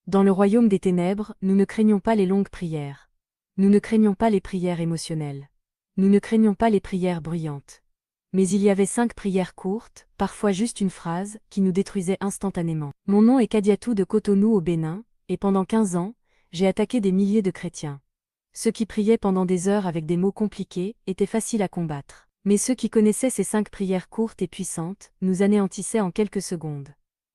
Dans le royaume des ténèbres, nous ne craignons pas les longues prières. Nous ne craignons pas les prières émotionnelles. Nous ne craignons pas les prières bruyantes. Mais il y avait 5 prières courtes, parfois juste une phrase, qui nous détruisaient instantanément. Mon nom est Kadiatou de Cotonou au Bénin, et pendant 15 ans, j'ai attaqué des milliers de chrétiens. Ceux qui priaient pendant des heures avec des mots compliqués étaient faciles à combattre. Mais ceux qui connaissaient ces 5 prières courtes et puissantes nous anéantissaient en quelques secondes.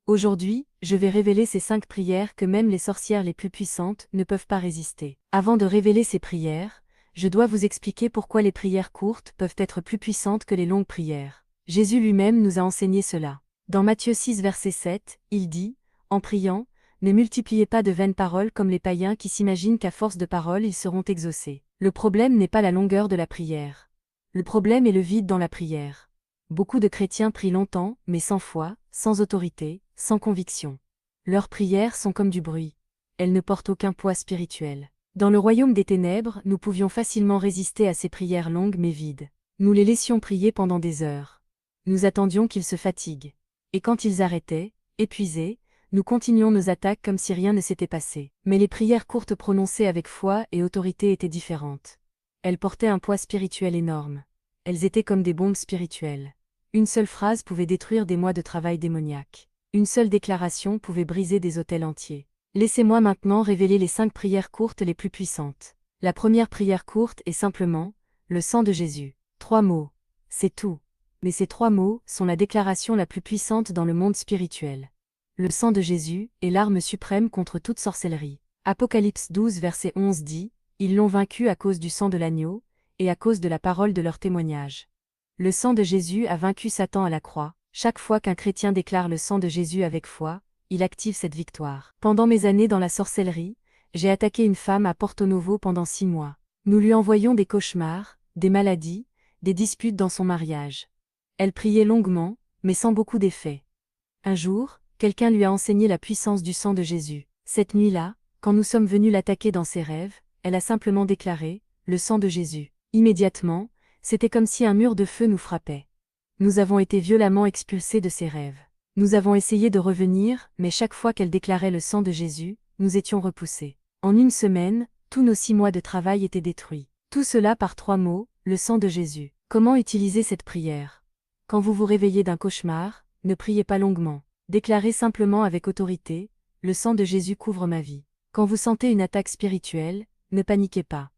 Aujourd'hui, je vais révéler ces 5 prières que même les sorcières les plus puissantes ne peuvent pas résister. Avant de révéler ces prières, je dois vous expliquer pourquoi les prières courtes peuvent être plus puissantes que les longues prières. Jésus lui-même nous a enseigné cela. Dans Matthieu 6 verset 7, il dit, en priant, ne multipliez pas de vaines paroles comme les païens qui s'imaginent qu'à force de paroles ils seront exaucés. Le problème n'est pas la longueur de la prière. Le problème est le vide dans la prière. Beaucoup de chrétiens prient longtemps, mais sans foi, sans autorité, sans conviction. Leurs prières sont comme du bruit. Elles ne portent aucun poids spirituel. Dans le royaume des ténèbres, nous pouvions facilement résister à ces prières longues mais vides. Nous les laissions prier pendant des heures. Nous attendions qu'ils se fatiguent. Et quand ils arrêtaient, épuisés, nous continuions nos attaques comme si rien ne s'était passé. Mais les prières courtes prononcées avec foi et autorité étaient différentes. Elles portaient un poids spirituel énorme. Elles étaient comme des bombes spirituelles. Une seule phrase pouvait détruire des mois de travail démoniaque. Une seule déclaration pouvait briser des hôtels entiers. Laissez-moi maintenant révéler les 5 prières courtes les plus puissantes. La première prière courte est simplement « Le sang de Jésus ». 3 mots. C'est tout. Mais ces 3 mots sont la déclaration la plus puissante dans le monde spirituel. Le sang de Jésus est l'arme suprême contre toute sorcellerie. Apocalypse 12 verset 11 dit « Ils l'ont vaincu à cause du sang de l'agneau, et à cause de la parole de leur témoignage. » Le sang de Jésus a vaincu Satan à la croix. Chaque fois qu'un chrétien déclare le sang de Jésus avec foi, il active cette victoire. Pendant mes années dans la sorcellerie, j'ai attaqué une femme à Porto Novo pendant 6 mois. Nous lui envoyions des cauchemars, des maladies, des disputes dans son mariage. Elle priait longuement, mais sans beaucoup d'effet. Un jour, quelqu'un lui a enseigné la puissance du sang de Jésus. Cette nuit-là, quand nous sommes venus l'attaquer dans ses rêves, elle a simplement déclaré « Le sang de Jésus ». Immédiatement, c'était comme si un mur de feu nous frappait. Nous avons été violemment expulsés de ses rêves. Nous avons essayé de revenir, mais chaque fois qu'elle déclarait le sang de Jésus, nous étions repoussés. En une semaine, tous nos 6 mois de travail étaient détruits. Tout cela par 3 mots, le sang de Jésus. Comment utiliser cette prière? Quand vous vous réveillez d'un cauchemar, ne priez pas longuement. Déclarez simplement avec autorité, le sang de Jésus couvre ma vie. Quand vous sentez une attaque spirituelle, ne paniquez pas.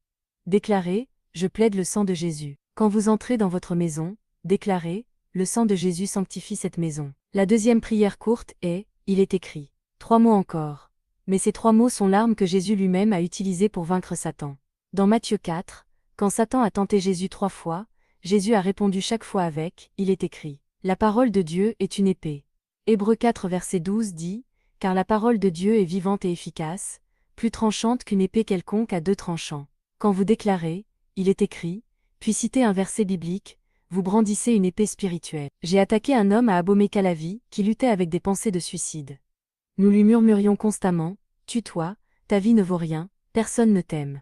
Déclarez, je plaide le sang de Jésus. Quand vous entrez dans votre maison, déclarez, le sang de Jésus sanctifie cette maison. La deuxième prière courte est, il est écrit. 3 mots encore. Mais ces 3 mots sont l'arme que Jésus lui-même a utilisée pour vaincre Satan. Dans Matthieu 4, quand Satan a tenté Jésus 3 fois, Jésus a répondu chaque fois avec, il est écrit. La parole de Dieu est une épée. Hébreux 4 verset 12 dit, car la parole de Dieu est vivante et efficace, plus tranchante qu'une épée quelconque à 2 tranchants. Quand vous déclarez, il est écrit, puis citez un verset biblique, vous brandissez une épée spirituelle. J'ai attaqué un homme à Abomey-Calavi, qui luttait avec des pensées de suicide. Nous lui murmurions constamment, tue-toi, ta vie ne vaut rien, personne ne t'aime.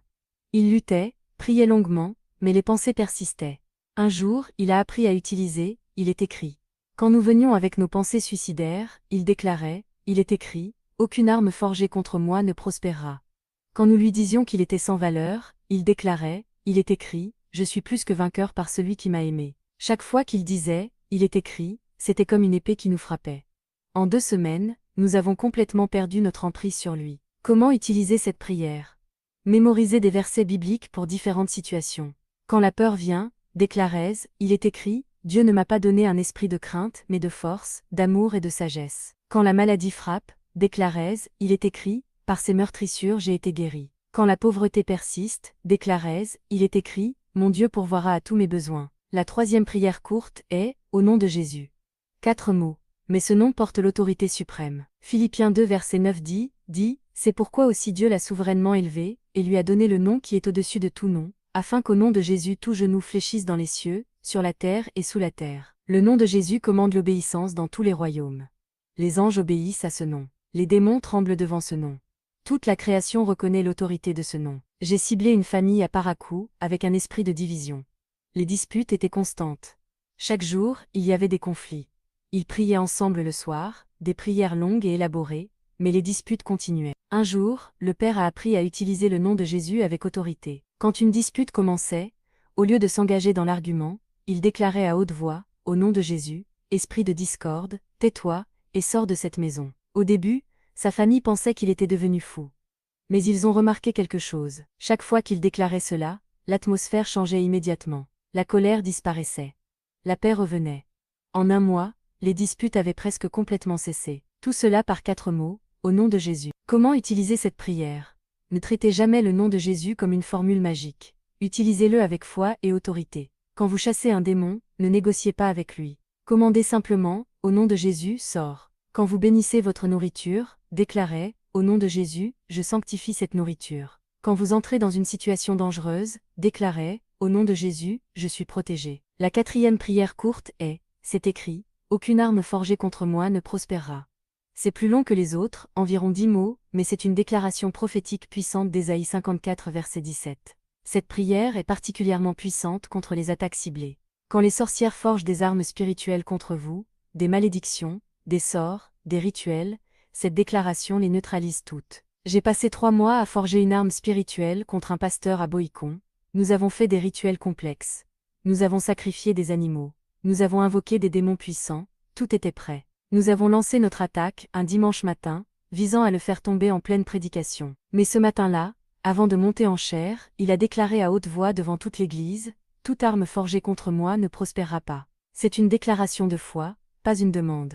Il luttait, priait longuement, mais les pensées persistaient. Un jour, il a appris à utiliser, il est écrit. Quand nous venions avec nos pensées suicidaires, il déclarait, il est écrit, aucune arme forgée contre moi ne prospérera. Quand nous lui disions qu'il était sans valeur, il déclarait, il est écrit, je suis plus que vainqueur par celui qui m'a aimé. Chaque fois qu'il disait, il est écrit, c'était comme une épée qui nous frappait. En 2 semaines, nous avons complètement perdu notre emprise sur lui. Comment utiliser cette prière? Mémoriser des versets bibliques pour différentes situations. Quand la peur vient, déclarez, il est écrit, Dieu ne m'a pas donné un esprit de crainte, mais de force, d'amour et de sagesse. Quand la maladie frappe, déclarez, il est écrit, par ses meurtrissures j'ai été guéri. Quand la pauvreté persiste, déclarez, il est écrit, mon Dieu pourvoira à tous mes besoins. La 3e prière courte est, au nom de Jésus. 4 mots. Mais ce nom porte l'autorité suprême. Philippiens 2 verset 9 dit, c'est pourquoi aussi Dieu l'a souverainement élevé, et lui a donné le nom qui est au-dessus de tout nom, afin qu'au nom de Jésus tout genou fléchisse dans les cieux, sur la terre et sous la terre. Le nom de Jésus commande l'obéissance dans tous les royaumes. Les anges obéissent à ce nom. Les démons tremblent devant ce nom. Toute la création reconnaît l'autorité de ce nom. J'ai ciblé une famille à Parakou, avec un esprit de division. Les disputes étaient constantes. Chaque jour, il y avait des conflits. Ils priaient ensemble le soir, des prières longues et élaborées, mais les disputes continuaient. Un jour, le père a appris à utiliser le nom de Jésus avec autorité. Quand une dispute commençait, au lieu de s'engager dans l'argument, il déclarait à haute voix, au nom de Jésus, esprit de discorde, tais-toi, et sors de cette maison. Au début, sa famille pensait qu'il était devenu fou. Mais ils ont remarqué quelque chose. Chaque fois qu'il déclarait cela, l'atmosphère changeait immédiatement. La colère disparaissait. La paix revenait. En un mois, les disputes avaient presque complètement cessé. Tout cela par 4 mots, au nom de Jésus. Comment utiliser cette prière? Ne traitez jamais le nom de Jésus comme une formule magique. Utilisez-le avec foi et autorité. Quand vous chassez un démon, ne négociez pas avec lui. Commandez simplement, au nom de Jésus, sors. Quand vous bénissez votre nourriture, déclarez, au nom de Jésus, je sanctifie cette nourriture. Quand vous entrez dans une situation dangereuse, déclarez, au nom de Jésus, je suis protégé. La 4e prière courte est, c'est écrit, aucune arme forgée contre moi ne prospérera. C'est plus long que les autres, environ 10 mots, mais c'est une déclaration prophétique puissante d'Ésaïe 54 verset 17. Cette prière est particulièrement puissante contre les attaques ciblées. Quand les sorcières forgent des armes spirituelles contre vous, des malédictions, des sorts, des rituels, cette déclaration les neutralise toutes. J'ai passé 3 mois à forger une arme spirituelle contre un pasteur à Boïcon. Nous avons fait des rituels complexes. Nous avons sacrifié des animaux. Nous avons invoqué des démons puissants. Tout était prêt. Nous avons lancé notre attaque, un dimanche matin, visant à le faire tomber en pleine prédication. Mais ce matin-là, avant de monter en chair, il a déclaré à haute voix devant toute l'Église, « Toute arme forgée contre moi ne prospérera pas ». C'est une déclaration de foi, pas une demande.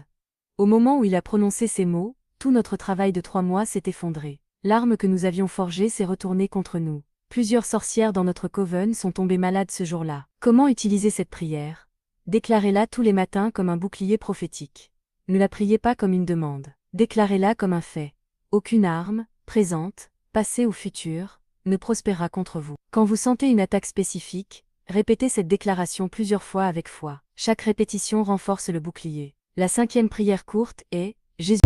Au moment où il a prononcé ces mots, tout notre travail de 3 mois s'est effondré. L'arme que nous avions forgée s'est retournée contre nous. Plusieurs sorcières dans notre coven sont tombées malades ce jour-là. Comment utiliser cette prière? Déclarez-la tous les matins comme un bouclier prophétique. Ne la priez pas comme une demande. Déclarez-la comme un fait. Aucune arme, présente, passée ou future, ne prospérera contre vous. Quand vous sentez une attaque spécifique, répétez cette déclaration plusieurs fois avec foi. Chaque répétition renforce le bouclier. La 5e prière courte est « Jésus ».